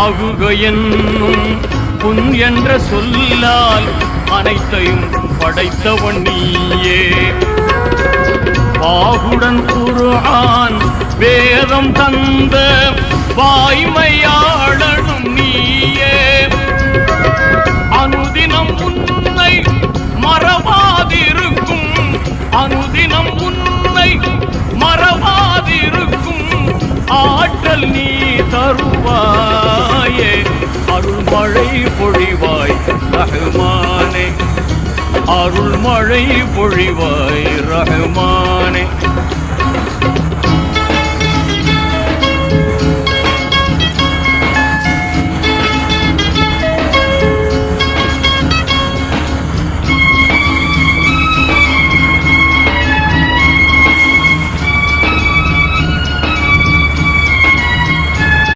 ஆகுக என்னும் புன் என்ற சொல்லால் அனைத்தையும் படைத்தவன் நீயே. வாகுடன் குர்ஆன் வேதம் தந்த வாய்மையாளனும் நீயே. அனுதினம் உன்னை மறவாதிருக்கும், அனுதினம் உன்னை மறவாதிருக்கும் ஆற்றல் நீ தருவாயே. அருள்மழை பொழிவாய் ரஹ்மானே, அருள்மழை பொழிவாய் ரஹ்மானே.